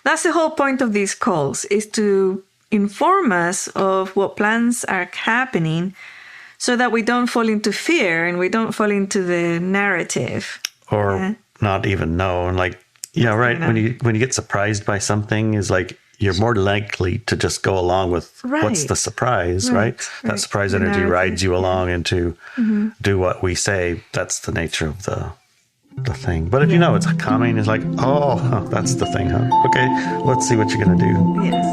That's the whole point of these calls, is to inform us of what plans are happening so that we don't fall into fear and we don't fall into the narrative. Or not even know. And like, yeah, right. When you get surprised by something, is like, you're more likely to just go along with what's the surprise, right? That surprise energy rides you along into do what we say. That's the nature of the thing. But if you know it's coming, it's like, oh, that's the thing, huh? Okay, let's see what you're going to do. Yes.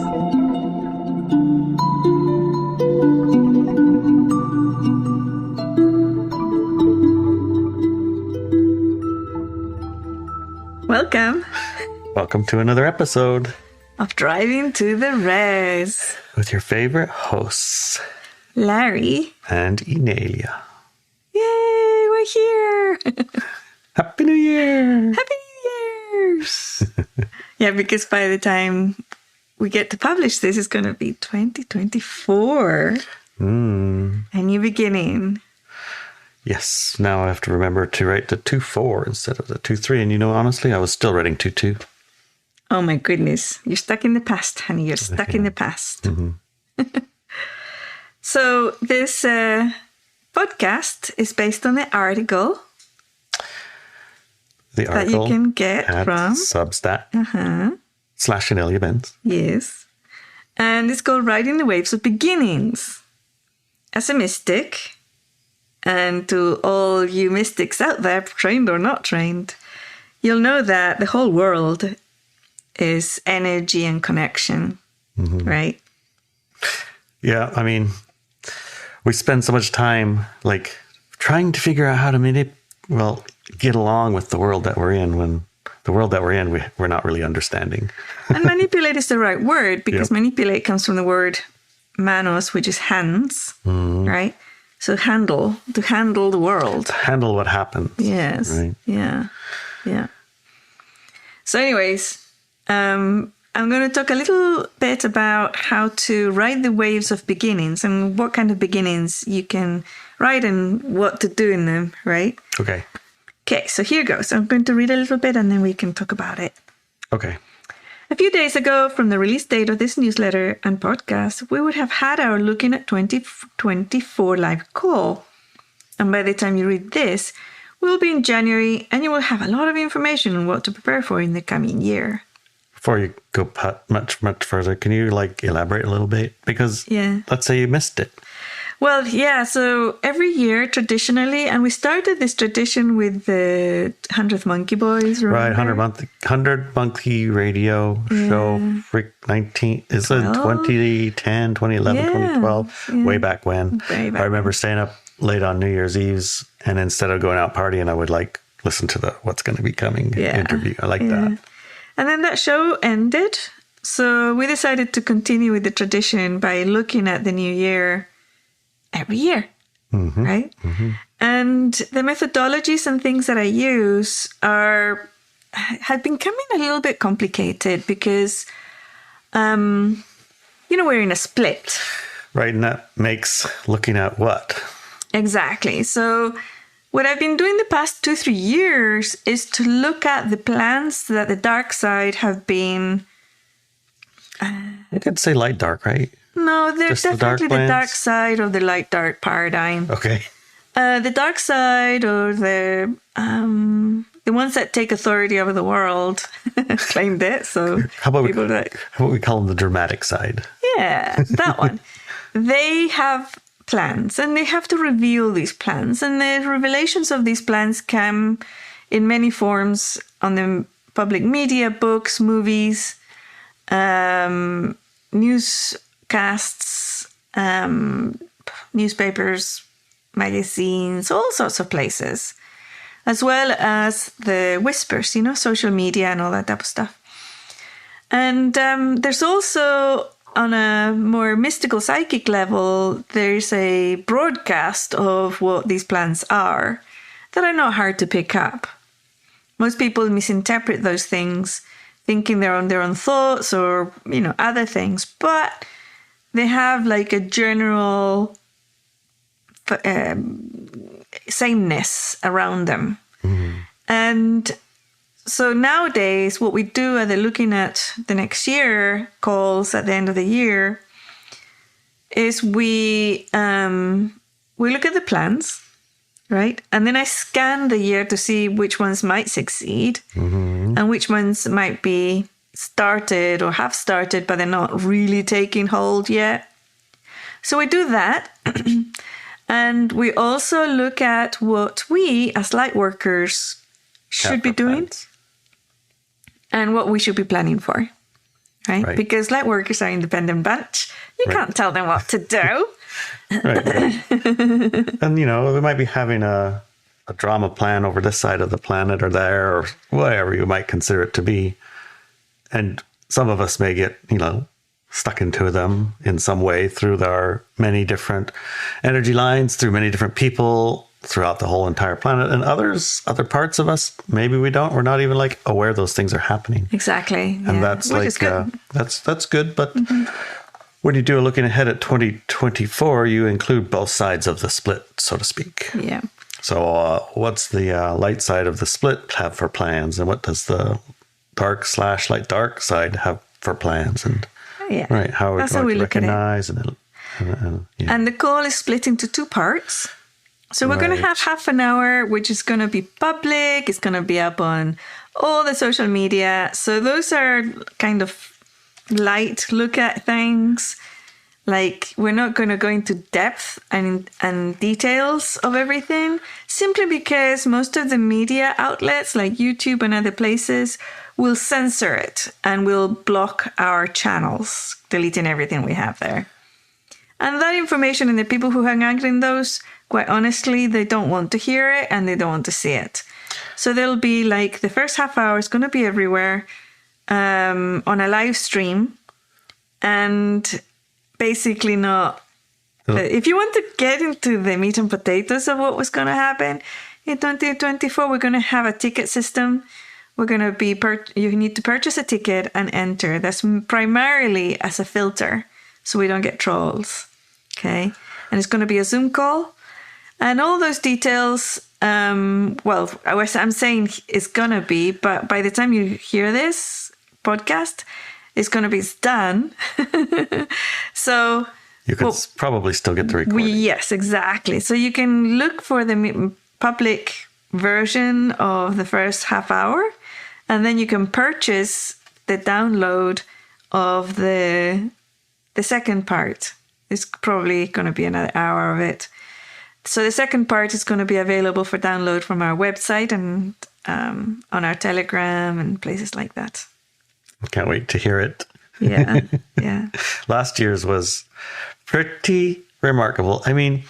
Welcome to another episode of Driving to the Res with your favorite hosts, Larry and Inelia. Yay, we're here. Happy New Year. Happy New Year's. Yeah, because by the time we get to publish this, it's going to be 2024. A new beginning. Yes, now I have to remember to write the 2-4 instead of the 2-3. And honestly, I was still writing 2-2. Oh my goodness. You're stuck in the past, honey. You're stuck in the past. Mm-hmm. So this podcast is based on the article. The article that you can get from Substack / Inelia Benz. Yes. And it's called Riding the Waves of Beginnings. As a mystic, and to all you mystics out there, trained or not trained, you'll know that the whole world is energy and connection, right? Yeah, I mean, we spend so much time like trying to figure out how to get along with the world that we're in, when the world that we're in, we're not really understanding. And manipulate is the right word, because manipulate comes from the word manos, which is hands, right? So to handle the world. To handle what happens. Yes. Right? Yeah. So anyways, I'm going to talk a little bit about how to ride the waves of beginnings and what kind of beginnings you can ride and what to do in them, right? Okay, so here goes. I'm going to read a little bit and then we can talk about it. Okay. A few days ago, from the release date of this newsletter and podcast, we would have had our Looking at 2024 live call. And by the time you read this, we'll be in January and you will have a lot of information on what to prepare for in the coming year. Before you go much further, can you elaborate a little bit? Because let's say you missed it. Well, yeah. So every year, traditionally, and we started this tradition with the 100th Monkey Boys, remember? Right, 100 Monkey Radio show, 2010, 2011, 2012, way back when. I remember staying up late on New Year's Eves, and instead of going out partying, I would listen to the What's Going to Be Coming interview. I like that. And then that show ended. So we decided to continue with the tradition by looking at the new year every year, right? And the methodologies and things that I use have been becoming a little bit complicated because, we're in a split. Right, and that makes looking at what? Exactly. So what I've been doing the past 2-3 years is to look at the plans that the dark side have been... you could say light dark, right? No, they're definitely the dark side of the light dark paradigm. Okay. The dark side, or the ones that take authority over the world, claimed it. So how about we call them the dramatic side? Yeah, that one. They have plans, and they have to reveal these plans, and the revelations of these plans come in many forms on the public media, books, movies, newscasts, newspapers, magazines, all sorts of places, as well as the whispers, social media and all that type of stuff. And there's also, on a more mystical psychic level, there's a broadcast of what these plans are that are not hard to pick up. Most people misinterpret those things, thinking they're on their own thoughts or, other things, but they have a general sameness around them. And So nowadays, what we do are looking at the next year calls at the end of the year is we look at the plans, right? And then I scan the year to see which ones might succeed and which ones might be started or have started, but they're not really taking hold yet. So we do that. And we also look at what we as light workers should be doing and what we should be planning for, right? Because light workers are independent bunch. You can't tell them what to do. And, you know, we might be having a drama plan over this side of the planet or there or whatever you might consider it to be. And some of us may get, you know, stuck into them in some way through our many different energy lines, through many different people throughout the whole entire planet. And other parts of us, maybe we don't. We're not even like aware those things are happening. Exactly. And that's like, that's good. But when you do a looking ahead at 2024, you include both sides of the split, so to speak. Yeah. So what's the light side of the split have for plans? And what does the dark/light dark side have for plans? And how we recognize and the call is split into 2 parts. So we're going to have half an hour, which is going to be public. It's going to be up on all the social media. So those are kind of light look at things. Like, we're not going to go into depth and details of everything, simply because most of the media outlets like YouTube and other places will censor it and will block our channels, deleting everything we have there. And that information and the people who hang out in those, quite honestly, they don't want to hear it and they don't want to see it. So there'll be like the first half hour is going to be everywhere on a live stream. And basically not... If you want to get into the meat and potatoes of what was going to happen in 2024, we're going to have a ticket system. We're going to be... you need to purchase a ticket and enter. That's primarily as a filter, so we don't get trolls. Okay? And it's going to be a Zoom call. And all those details, I'm saying it's going to be, but by the time you hear this podcast, it's going to be done. So... you could probably still get the recording. Yes, exactly. So you can look for the public version of the first half hour, and then you can purchase the download of the second part. It's probably going to be another hour of it. So the second part is going to be available for download from our website and on our Telegram and places like that. I can't wait to hear it. Yeah, yeah. Last year's was pretty remarkable. I mean,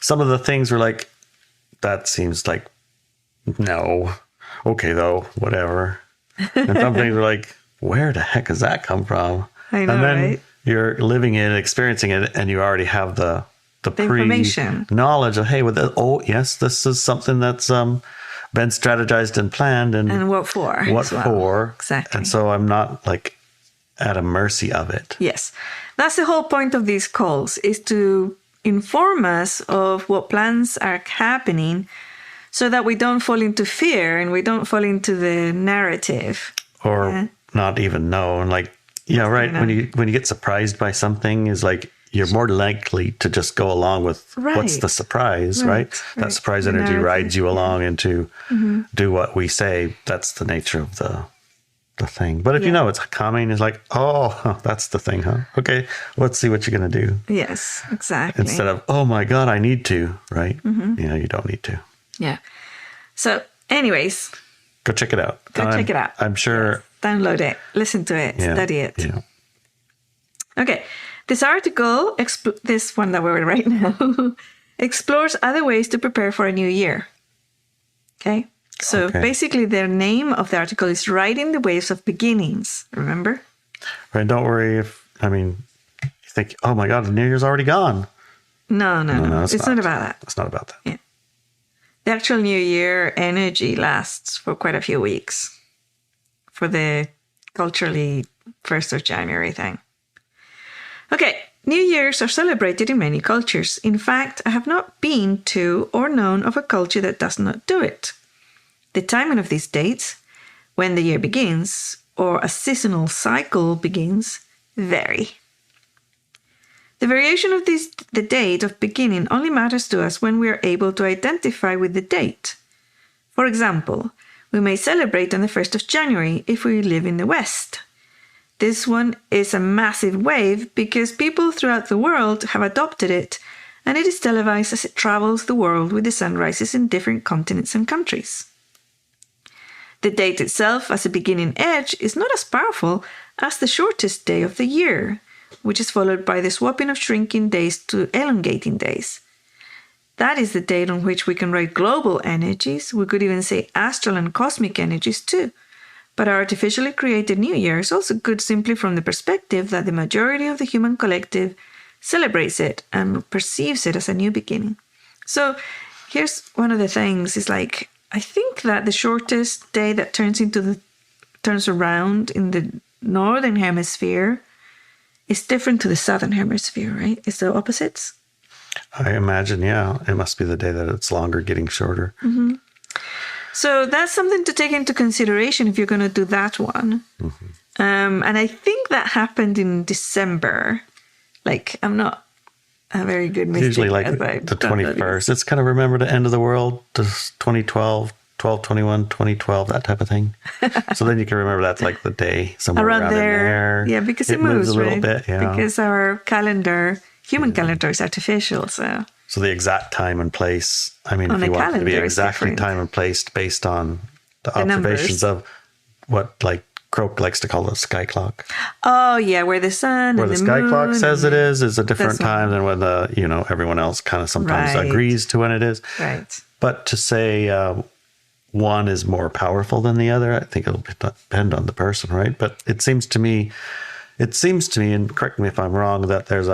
some of the things were like, that seems like, no. Okay, though, whatever. And some things were like, where the heck does that come from? I know, and then right? You're living it, experiencing it, and you already have the information, knowledge of, hey, yes, this is something that's been strategized and planned, and what for? What for? Exactly. And so I'm not like at a mercy of it. Yes, that's the whole point of these calls, is to inform us of what plans are happening, so that we don't fall into fear and we don't fall into the narrative, or not even know. And like, yeah, right. When you get surprised by something, is like, you're more likely to just go along with what's the surprise, right? That surprise energy rides you along into do what we say. That's the nature of the thing. But if you know it's coming, it's like, oh, that's the thing, huh? Okay, let's see what you're going to do. Yes, exactly. Instead of, oh my God, I need to, right? You don't need to. Yeah. So anyways. Go check it out. Check it out. I'm sure. Yes. Download it. Listen to it. Study it. Yeah. Okay. This article, this one that we're in right now, explores other ways to prepare for a new year. Okay? So basically the name of the article is Riding the Waves of Beginnings. Remember? Right. Don't worry you think, oh my God, the New Year's already gone. No. It's not about that. It's not about that. Yeah. The actual New Year energy lasts for quite a few weeks for the culturally 1st of January thing. Okay, New Year's are celebrated in many cultures. In fact, I have not been to or known of a culture that does not do it. The timing of these dates, when the year begins or a seasonal cycle begins vary. The variation of the date of beginning only matters to us when we are able to identify with the date. For example, we may celebrate on the 1st of January if we live in the West. This one is a massive wave because people throughout the world have adopted it, and it is televised as it travels the world with the sunrises in different continents and countries. The date itself as a beginning edge is not as powerful as the shortest day of the year, which is followed by the swapping of shrinking days to elongating days. That is the date on which we can write global energies. We could even say astral and cosmic energies too. But our artificially created New Year is also good simply from the perspective that the majority of the human collective celebrates it and perceives it as a new beginning. So here's one of the things is like, I think that the shortest day that turns around in the northern hemisphere is different to the southern hemisphere, right? It's the opposites. I imagine, yeah. It must be the day that it's longer, getting shorter. Mm-hmm. So that's something to take into consideration if you're going to do that one. Mm-hmm. And I think that happened in December. Like, I'm not a very good mystic. Usually like the 21st. It's kind of remember the end of the world, 2012, 12/21, 2012, that type of thing. So then you can remember that's like the day somewhere around there. Yeah, because it moves a little right? bit. Yeah. Because our calendar, human calendar is artificial. So the exact time and place, I mean, if you want it to be exactly time and placed based on the observations of what like Croak likes to call the sky clock. Oh, yeah, where the sun where and the the sky moon clock says it is a different time than when everyone else kind of sometimes agrees to when it is. Right. But to say one is more powerful than the other, I think it'll depend on the person, right? But it seems to me, and correct me if I'm wrong, that there's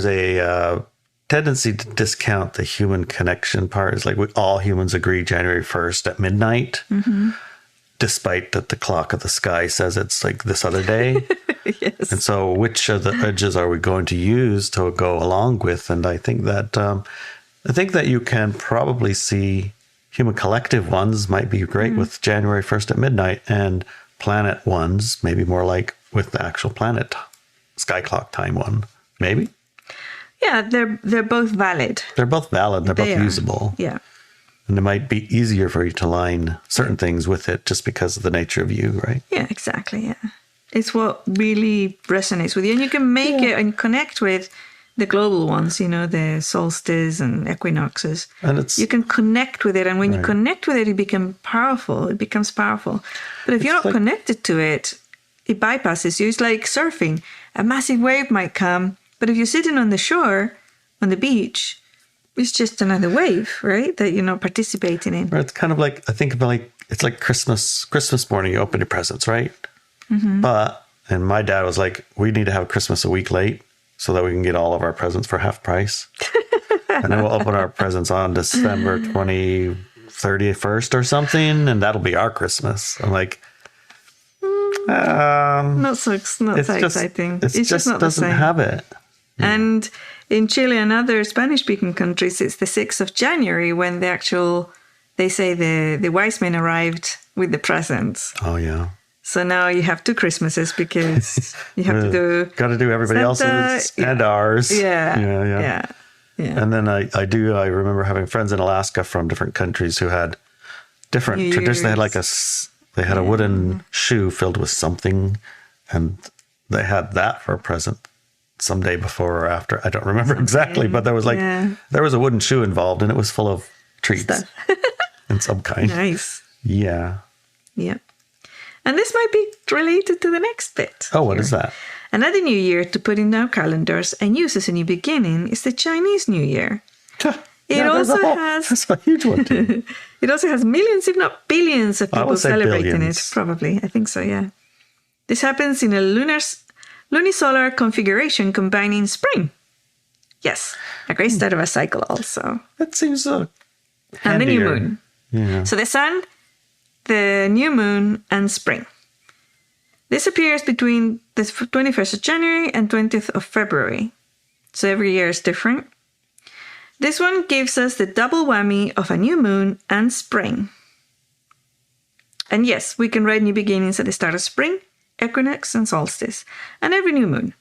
a tendency to discount the human connection part. It's like all humans agree January 1st at midnight, mm-hmm. despite that the clock of the sky says it's like this other day. Yes. And so which of the edges are we going to use to go along with? And I think that you can probably see human collective ones might be great mm-hmm. with January 1st at midnight, and planet ones maybe more like with the actual planet sky clock time one, maybe. Yeah, they're both valid. They're both valid. They're both usable. Yeah. And it might be easier for you to line certain things with it just because of the nature of you, right? Yeah, exactly. Yeah. It's what really resonates with you. And you can make it and connect with the global ones, the solstice and equinoxes. And you can connect with it. And when you connect with it, it becomes powerful. But if you're not connected to it, it bypasses you. It's like surfing. A massive wave might come. But if you're sitting on the shore, on the beach, it's just another wave, right? That you're not participating in. Or it's kind of like, I think about it's like Christmas morning, you open your presents, right? Mm-hmm. And my dad was like, we need to have Christmas a week late so that we can get all of our presents for half price. And then we'll open our presents on December 31st or something, and that'll be our Christmas. I'm like, not so exciting. It just not doesn't have it. And in Chile and other Spanish-speaking countries, it's the 6th of January when they say the wise men arrived with the presents. Oh, yeah. So now you have 2 Christmases because you have to do... Got to do everybody else's and ours. Yeah. And then I remember having friends in Alaska from different countries who had different traditions. They had a wooden shoe filled with something, and they had that for a present some day before or after. I don't remember exactly, but there was there was a wooden shoe involved, and it was full of treats in some kind. Nice. Yeah. Yeah. And this might be related to the next bit. Oh, what is that? Another new year to put in our calendars and use as a new beginning is the Chinese New Year. That's a huge one too. It also has millions, if not billions, of people celebrating it. Probably, I think so. Yeah, this happens in a lunisolar configuration combining spring. Yes, a great start of a cycle. Also, that seems and the new moon. Yeah. So the sun, the new moon, and spring. This appears between the 21st of January and 20th of February. So every year is different. This one gives us the double whammy of a new moon and spring. And yes, we can write new beginnings at the start of spring, equinox, and solstice, and every new moon.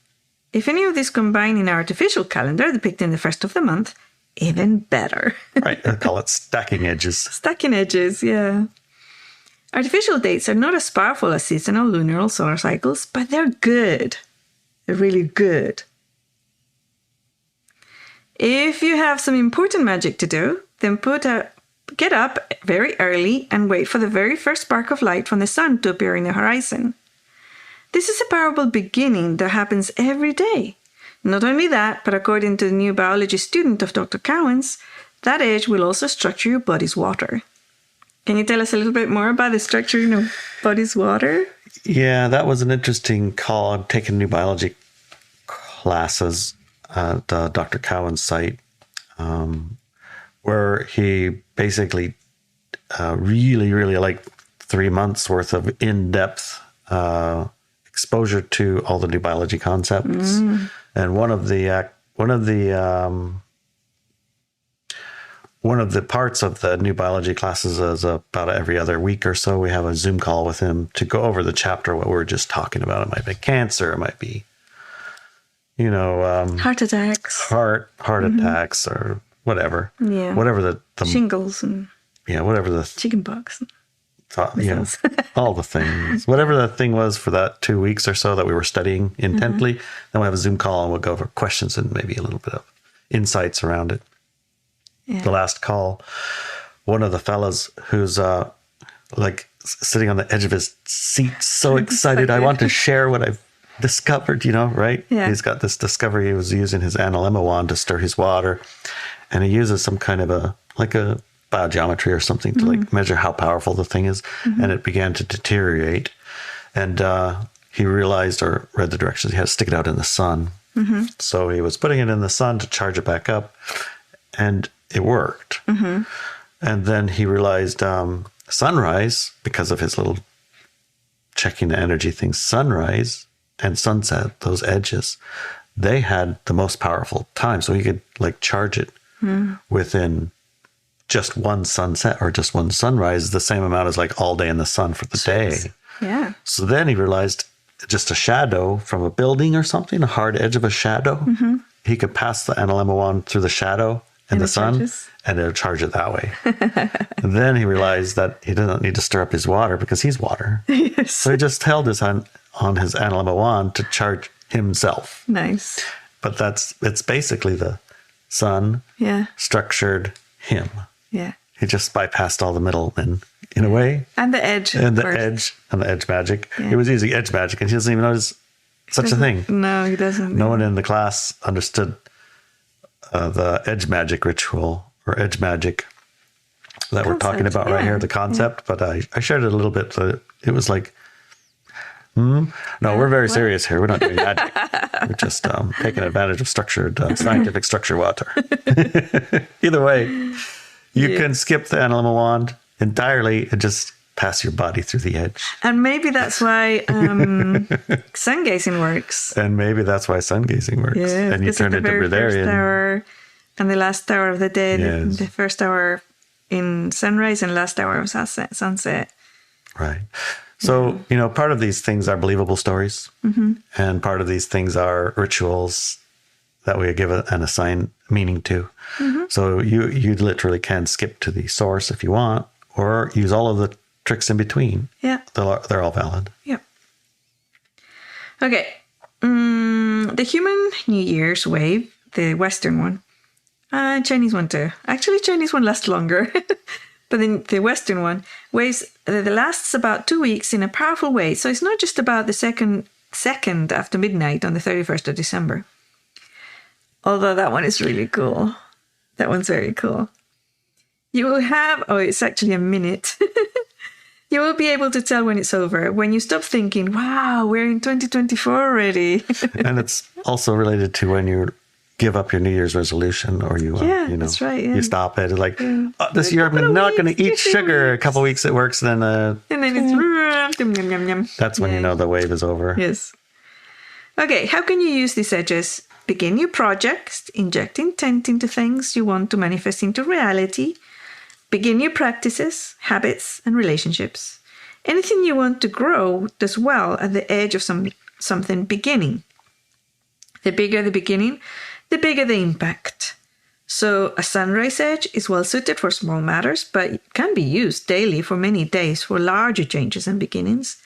If any of these combine in our artificial calendar, depicting the first of the month, even better. Right, I call it stacking edges. Stacking edges, yeah. Artificial dates are not as powerful as seasonal, lunar, or solar cycles, but they're good. They're really good. If you have some important magic to do, then get up very early and wait for the very first spark of light from the sun to appear in the horizon. This is a powerful beginning that happens every day. Not only that, but according to the new biology student of Dr. Cowan's, that edge will also structure your body's water. Can you tell us a little bit more about the structuring of body's water? Yeah, that was an interesting call. I'm taking new biology classes at Dr. Cowan's site, where he basically really like 3 months worth of in-depth exposure to all the new biology concepts. And one of the parts of the new biology classes is about every other week or so we have a Zoom call with him to go over the chapter what we're just talking about. It might be cancer, it might be heart attacks, heart attacks, or whatever. Yeah, whatever the shingles and whatever the chickenpox. All the things. Whatever the thing was for that 2 weeks or so that we were studying intently, then we'll have a Zoom call and we'll go over questions and maybe a little bit of insights around it. Yeah. The last call, one of the fellas who's like sitting on the edge of his seat, so excited. I want to share what I've discovered, right? Yeah. He's got this discovery. He was using his Inelia wand to stir his water, and he uses some kind of a biogeometry or something to like measure how powerful the thing is. And it began to deteriorate. And he realized or read the directions. He had to stick it out in the sun. So he was putting it in the sun to charge it back up, and it worked. And then he realized sunrise, because of his little checking the energy thing, sunrise and sunset, those edges, they had the most powerful time. So he could like charge it within just one sunset or just one sunrise, the same amount as like all day in the sun for the day. Yeah. So then he realized just a shadow from a building or something, a hard edge of a shadow, he could pass the Inelia wand through the shadow and the sun, and it'll charge it that way. And then he realized that he doesn't need to stir up his water because he's water. Yes. So he just held his hand on his Inelia wand to charge himself. Nice. But it's basically the sun structured him. Yeah. He just bypassed all the middlemen in a way. And the edge. And the edge magic. Yeah. He was using edge magic, and he doesn't even know there's such a thing. No, he doesn't. No one in the class understood the edge magic ritual or edge magic that we're talking about right here, the concept. But I shared it a little bit. It was like, no, we're very serious here. We're not doing magic. We're just taking advantage of structured, scientific structure water. Either way, you can skip the Inelia wand entirely and just pass your body through the edge. And maybe that's why sun gazing works. And maybe that's why sun gazing works. Yeah, and you turn into Breatharian. Hour and the last hour of the day, yes. The first hour in sunrise and last hour of sunset. Right. So, part of these things are believable stories. And part of these things are rituals that we give and assign meaning to. So you literally can skip to the source if you want, or use all of the tricks in between. Yeah. They're all valid. Yeah. Okay. The human New Year's wave, the Western one, Chinese one too. Actually, Chinese one lasts longer. But then the Western one lasts about 2 weeks in a powerful way. So it's not just about the second after midnight on the 31st of December. Although that one is really cool. That one's very cool. You will have, it's actually a minute. You will be able to tell when it's over, when you stop thinking, wow, we're in 2024 already. And it's also related to when you give up your New Year's resolution, or you, that's right, you stop it. Like, this year I'm not going to eat sugar. A couple weeks it works, then and then it's that's when you know the wave is over. Yes. Okay, how can you use these edges begin new projects, inject intent into things you want to manifest into reality, begin new practices, habits, and relationships. Anything you want to grow does well at the edge of something beginning. The bigger the beginning, the bigger the impact. So a sunrise edge is well suited for small matters, but can be used daily for many days for larger changes and beginnings.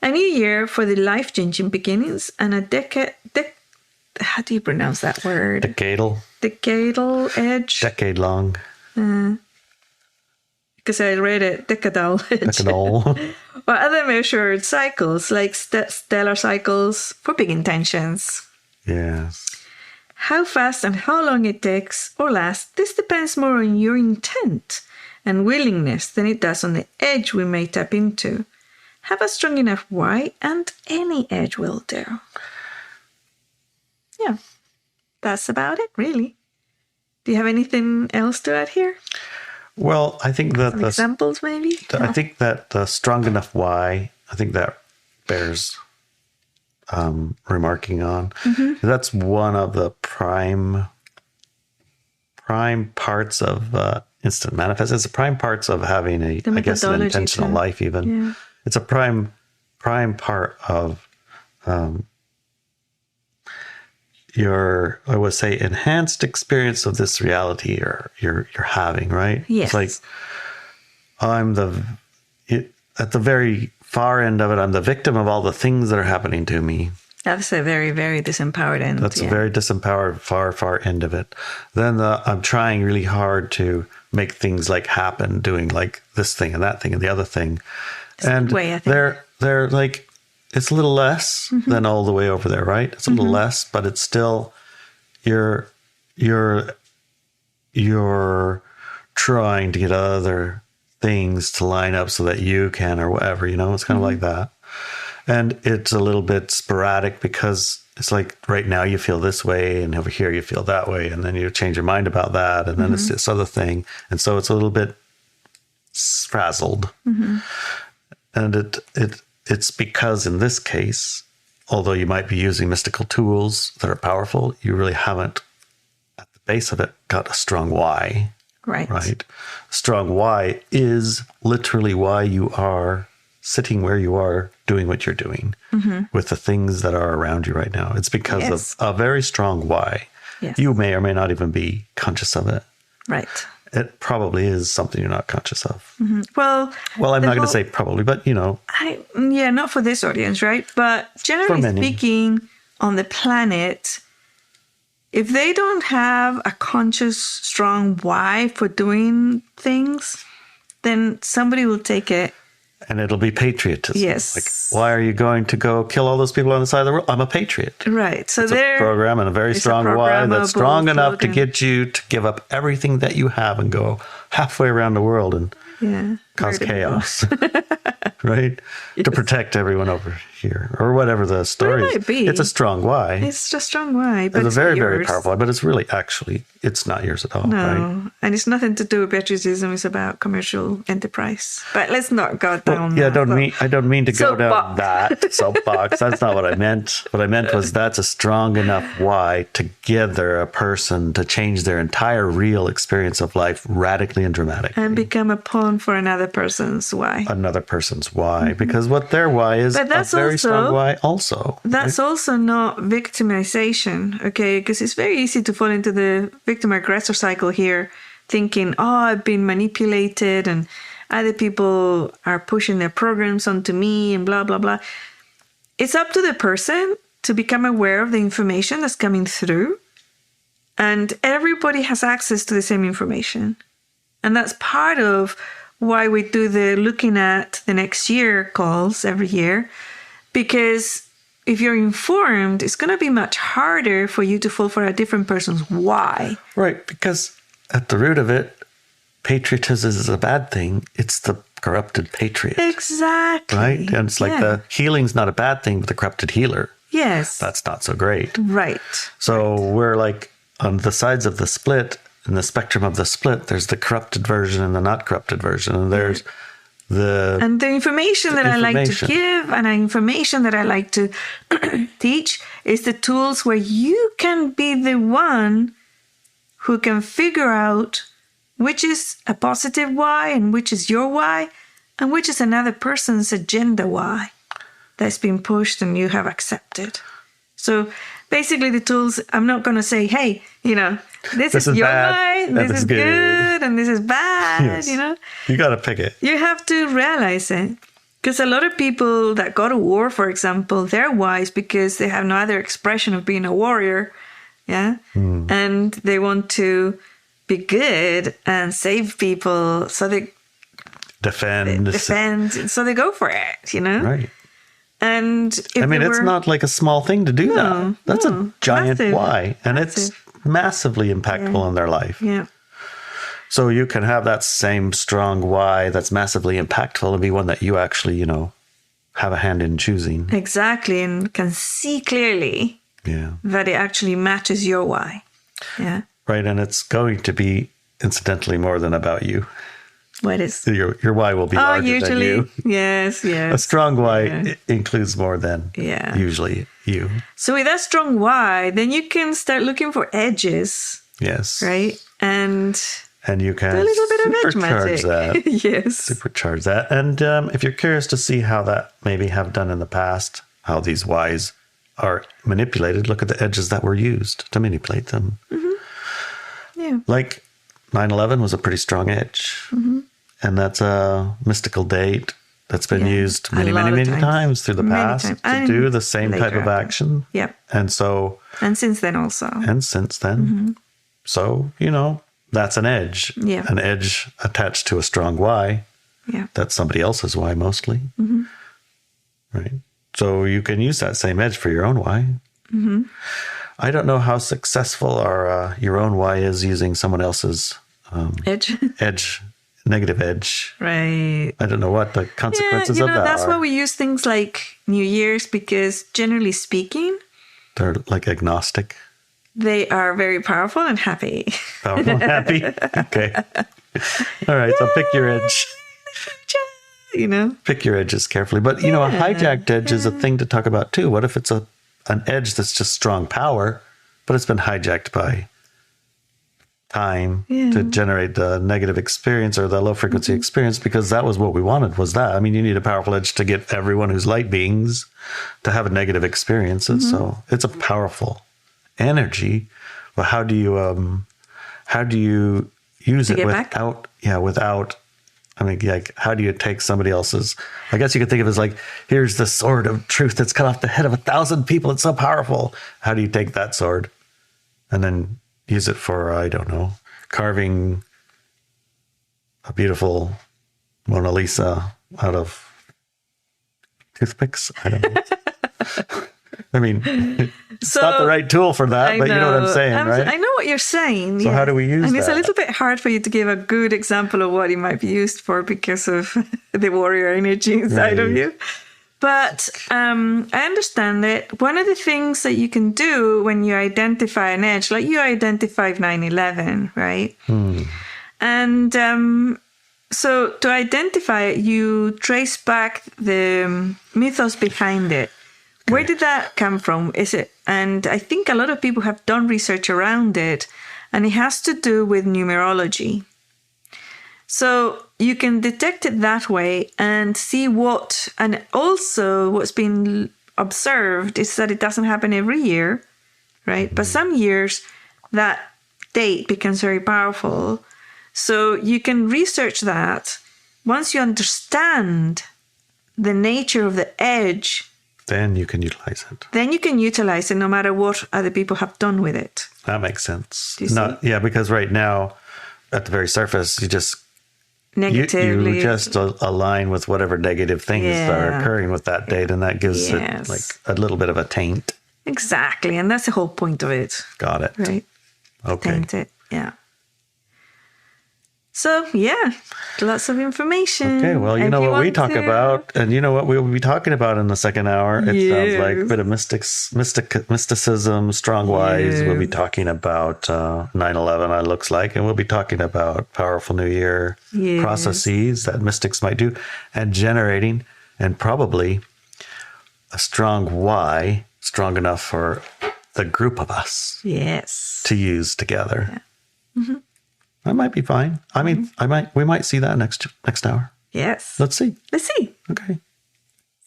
A new year for the life-changing beginnings, and a how do you pronounce that word? Decadal edge. Decade long. Because I read it, decadal edge. Decadal. Or other measured cycles like stellar cycles for big intentions. Yes. How fast and how long it takes or lasts, this depends more on your intent and willingness than it does on the edge we may tap into. Have a strong enough why, and any edge will do. Yeah, that's about it, really. Do you have anything else to add here? Well, I think that some examples, maybe. I think that the strong enough why, I think that bears remarking on. Mm-hmm. That's one of the prime parts of instant manifest. It's the prime parts of having an intentional life. Even it's a prime part of your, I would say, enhanced experience of this reality you're having. Right? Yes. It's like at the very far end of it, I'm the victim of all the things that are happening to me. That's a very, very disempowered end. That's a very disempowered, far, far end of it. Then I'm trying really hard to make things like happen, doing like this thing and that thing and the other thing. It's and way, I think. They're like, it's a little less than all the way over there, right? It's a little less, but it's still, you're trying to get other things to line up so that you can, or whatever, it's kind of like that. And it's a little bit sporadic because it's like right now you feel this way and over here you feel that way. And then you change your mind about that. And then it's this other thing. And so it's a little bit frazzled. And it's because in this case, although you might be using mystical tools that are powerful, you really haven't at the base of it got a strong why. Right. Strong why is literally why you are sitting where you are doing what you're doing with the things that are around you right now. It's because of a very strong why. Yes. You may or may not even be conscious of it. Right. It probably is something you're not conscious of. Well, I'm not going to say probably, but not for this audience, right? But generally speaking, on the planet, if they don't have a conscious, strong why for doing things, then somebody will take it. And it'll be patriotism. Yes. Like, why are you going to go kill all those people on the side of the world? I'm a patriot. Right. So it's a program and a very strong why that's strong enough to get you to give up everything that you have and go halfway around the world and cause chaos. Right? Yes. To protect everyone over here or whatever the story is. It's a strong why. It's just a strong why. But it's a very, very powerful why, but it's really it's not yours at all. No. Right? And it's nothing to do with patriotism. It's about commercial enterprise. But let's not go down I don't mean to go down that soapbox. That's not what I meant. What I meant was that's a strong enough why to gather a person to change their entire real experience of life radically and dramatically. And become a pawn for another person's why. Another person's why. Because what their why is a very strong why also. That's also not victimization, okay? Because it's very easy to fall into the victim-aggressor cycle here, thinking, I've been manipulated and other people are pushing their programs onto me and blah, blah, blah. It's up to the person to become aware of the information that's coming through. And everybody has access to the same information. And that's part of why we do the looking at the next year calls every year. Because if you're informed, it's going to be much harder for you to fall for a different person's why. Right, because at the root of it, patriotism is a bad thing. It's the corrupted patriot. Exactly. Right? And it's like the healing's not a bad thing, but the corrupted healer. Yes. That's not so great. Right. So we're like on the sides of the split, in the spectrum of the split, there's the corrupted version and the not corrupted version. And there's And the information that I like to give and the information that I like to teach is the tools where you can be the one who can figure out which is a positive why and which is your why and which is another person's agenda why that's been pushed and you have accepted. So basically the tools, I'm not going to say, hey, this is your why, this is good, and this is bad, You got to pick it. You have to realize it. Because a lot of people that go to war, for example, they're wise because they have no other expression of being a warrior. Yeah. And they want to be good and save people. So they defend. So they go for it, Right. And it's not like a small thing to do that. That's a giant why. And it's massively impactful in their life. Yeah. So you can have that same strong why that's massively impactful and be one that you actually, have a hand in choosing. Exactly. And can see clearly that it actually matches your why. Yeah. Right. And it's going to be incidentally more than about you. What is? Your why will be larger usually, than you. Yes. A strong why includes more than usually you. So with that strong why, then you can start looking for edges. Yes. Right? And you can do a little bit of edge supercharge magic. that. Yes. Supercharge that. And if you're curious to see how that maybe have done in the past, how these whys are manipulated, look at the edges that were used to manipulate them. Mm-hmm. Yeah. Like 9/11 was a pretty strong edge. Mm-hmm. And that's a mystical date that's been used many times through the past to do the same type of action. Yep. And since then also. Mm-hmm. So, that's an edge. Yeah. An edge attached to a strong why. Yeah. That's somebody else's why mostly. Mm-hmm. Right. So you can use that same edge for your own why. Mm-hmm. I don't know how successful your own why is using someone else's edge. Negative edge. Right. I don't know what the consequences of that are. That's why we use things like New Year's, because generally speaking, they're like agnostic. They are very powerful and happy. Powerful and happy? Okay. All right. So pick your edge. Pick your edges carefully. But, a hijacked edge is a thing to talk about too. What if it's an edge that's just strong power, but it's been hijacked by time to generate the negative experience or the low frequency experience, because that was what we wanted, was that. I mean, you need a powerful edge to get everyone who's light beings to have a negative experiences. So it's a powerful energy. But how do you use it without, how do you take somebody else's, I guess you could think of it as like, here's the sword of truth that's cut off the head of 1,000 people. It's so powerful. How do you take that sword and then use it for, I don't know, carving a beautiful Mona Lisa out of toothpicks? I don't know. I mean, it's not the right tool for that, but you know what I'm saying, right? I know what you're saying. So how do we use that? And it's a little bit hard for you to give a good example of what it might be used for because of the warrior energy inside of you. But I understand it. One of the things that you can do when you identify an edge, like you identified 9/11, right? And so to identify it, you trace back the mythos behind it. Where did that come from? And I think a lot of people have done research around it, and it has to do with numerology. So you can detect it that way and see and also what's been observed is that it doesn't happen every year, right? But some years that date becomes very powerful. So you can research that. Once you understand the nature of the edge, then you can utilize it. Then you can utilize it no matter what other people have done with it. That makes sense. Because right now, at the very surface, you just negatively. You just align with whatever negative things are occurring with that date, and that gives it like a little bit of a taint. Exactly, and that's the whole point of it. Got it. Right. Okay. Taint it. Yeah. So, yeah, lots of information. Okay, well, you know what we talk about, and you know what we'll be talking about in the second hour. It sounds like a bit of mysticism, strong whys. We'll be talking about 9/11, it looks like, and we'll be talking about powerful New Year processes that mystics might do, and generating, and probably a strong why, strong enough for the group of us to use together. Yeah. Mm-hmm. That might be fine. I mean, we might see that next hour. Yes. Let's see. Okay.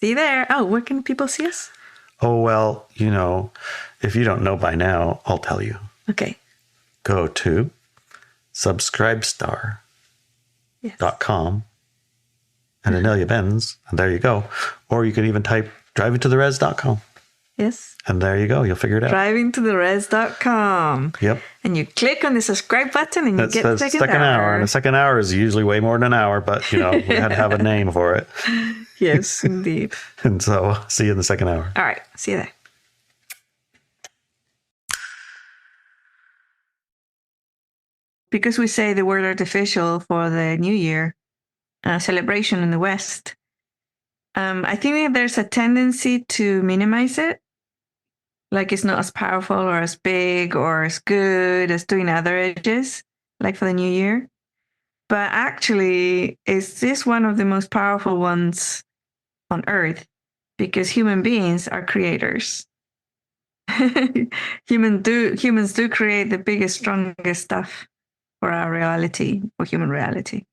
See you there. Oh, where can people see us? Oh, well, you know, if you don't know by now, I'll tell you. Okay. Go to subscribestar.com and Inelia Benz, and there you go. Or you can even type drivingtotheres.com. Yes. And there you go. You'll figure it out. Drivingtotheres.com. Yep. And you click on the subscribe button and you get the second hour. And the second hour is usually way more than an hour, but, you know, we had to have a name for it. Yes, indeed. And so see you in the second hour. All right. See you there. Because we say the word artificial for the New Year celebration in the West, I think that there's a tendency to minimize it. Like it's not as powerful or as big or as good as doing other ages, like for the New Year. But actually, is this one of the most powerful ones on Earth? Because human beings are creators. Humans do create the biggest, strongest stuff for our reality, for human reality.